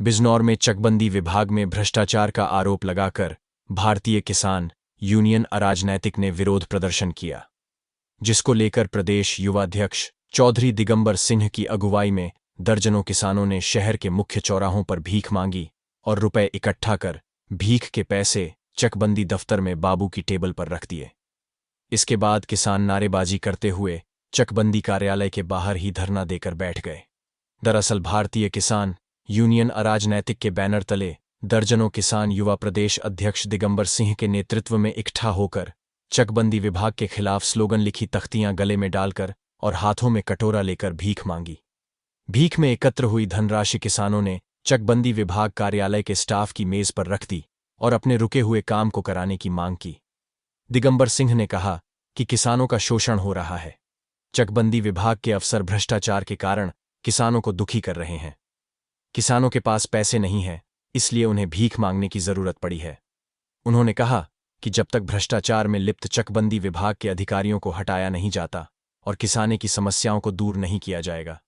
बिजनौर में चकबंदी विभाग में भ्रष्टाचार का आरोप लगाकर भारतीय किसान यूनियन अराजनैतिक ने विरोध प्रदर्शन किया, जिसको लेकर प्रदेश युवा अध्यक्ष चौधरी दिगंबर सिंह की अगुवाई में दर्जनों किसानों ने शहर के मुख्य चौराहों पर भीख मांगी और रुपए इकट्ठा कर भीख के पैसे चकबंदी दफ्तर में बाबू की टेबल पर रख दिए। इसके बाद किसान नारेबाजी करते हुए चकबंदी कार्यालय के बाहर ही धरना देकर बैठ गए। दरअसल भारतीय किसान यूनियन अराजनैतिक के बैनर तले दर्जनों किसान युवा प्रदेश अध्यक्ष दिगंबर सिंह के नेतृत्व में इकट्ठा होकर चकबंदी विभाग के खिलाफ स्लोगन लिखी तख्तियां गले में डालकर और हाथों में कटोरा लेकर भीख मांगी। भीख में एकत्र हुई धनराशि किसानों ने चकबंदी विभाग कार्यालय के स्टाफ की मेज पर रख दी और अपने रुके हुए काम को कराने की मांग की। दिगंबर सिंह ने कहा कि किसानों का शोषण हो रहा है। चकबंदी विभाग के अफसर भ्रष्टाचार के कारण किसानों को दुखी कर रहे हैं। किसानों के पास पैसे नहीं हैं, इसलिए उन्हें भीख मांगने की जरूरत पड़ी है। उन्होंने कहा कि जब तक भ्रष्टाचार में लिप्त चकबंदी विभाग के अधिकारियों को हटाया नहीं जाता और किसाने की समस्याओं को दूर नहीं किया जाएगा,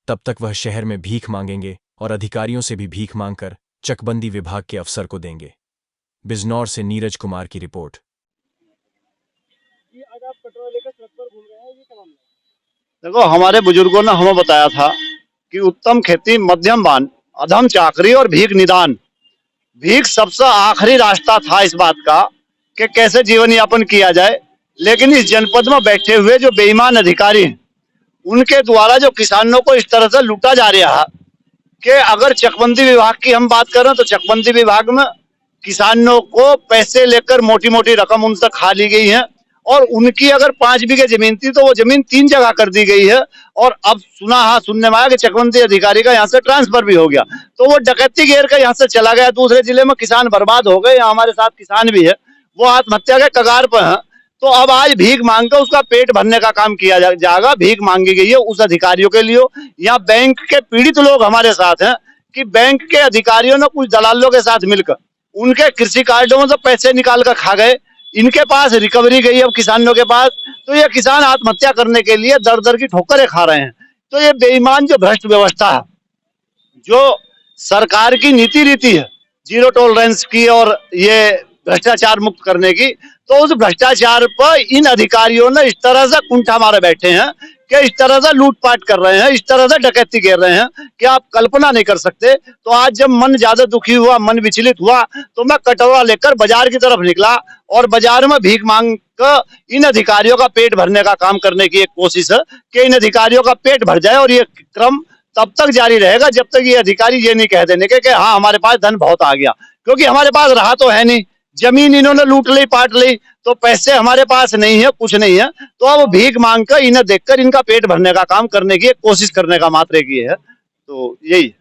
तब तक वह शहर में भीख मांगेंगे और अधिकारियों से भी भीख मांगकर चकबंदी विभाग के अफसर को देंगे। बिजनौर से नीरज कुमार की रिपोर्ट। आज आप कटोरा लेकर सड़क पर घूम रहे हैं, ये क्या मामला है? देखो, हमारे बुजुर्गों ने हमें बताया था कि उत्तम खेती, मध्यम बान, अधम चाकरी और भीख निदान। भीख सबसे आखिरी रास्ता था इस बात का कि कैसे जीवन यापन किया जाए। लेकिन इस जनपद में बैठे हुए जो बेईमान अधिकारी हैं, उनके द्वारा जो किसानों को इस तरह से लूटा जा रहा है कि अगर चकबंदी विभाग की हम बात करें तो चकबंदी विभाग में किसानों को पैसे लेकर मोटी मोटी रकम उनसे खा ली गई है और उनकी अगर 5 बीघे जमीन थी तो वो जमीन 3 जगह कर दी गई है। और अब सुनने में आया कि चकबंदी अधिकारी का यहाँ से ट्रांसफर भी हो गया, तो वो डकैती घेर कर यहाँ से चला गया दूसरे जिले में। किसान बर्बाद हो गए। यहाँ हमारे साथ किसान भी है, वो आत्महत्या के कगार पर है। तो अब आज भीख मांग कर उसका पेट भरने का काम किया जाएगा। भीख मांगी गई है उस अधिकारियों के लिए। यहाँ बैंक के पीड़ित लोग हमारे साथ हैं कि बैंक के अधिकारियों ने कुछ दलालों के साथ मिलकर उनके कृषि कार्डों में से पैसे निकाल कर खा गए। इनके पास रिकवरी गई अब किसानों के पास, तो ये किसान आत्महत्या करने के लिए दर दर की ठोकरें खा रहे हैं। तो ये बेईमान जो भ्रष्ट व्यवस्था है, जो सरकार की नीति रीति है जीरो टॉलरेंस की और ये भ्रष्टाचार मुक्त करने की, तो उस भ्रष्टाचार पर इन अधिकारियों ने इस तरह से कुंठा मारे बैठे हैं कि इस तरह से लूटपाट कर रहे हैं, इस तरह से डकैती कर रहे हैं कि आप कल्पना नहीं कर सकते। तो आज जब मन ज्यादा दुखी हुआ, मन विचलित हुआ, तो मैं कटोरा लेकर बाजार की तरफ निकला और बाजार में भीख मांग कर इन अधिकारियों का पेट भरने का काम करने की एक कोशिश है कि इन अधिकारियों का पेट भर जाए। और ये क्रम तब तक जारी रहेगा जब तक ये अधिकारी ये नहीं कह देने के हाँ हमारे पास धन बहुत आ गया, क्योंकि हमारे पास रहा तो है नहीं। जमीन इन्होंने लूट ली, पाट ली, तो पैसे हमारे पास नहीं है, कुछ नहीं है। तो अब भीख मांग कर इन्हें देखकर इनका पेट भरने का काम करने की कोशिश करने का मात्र की है। तो यही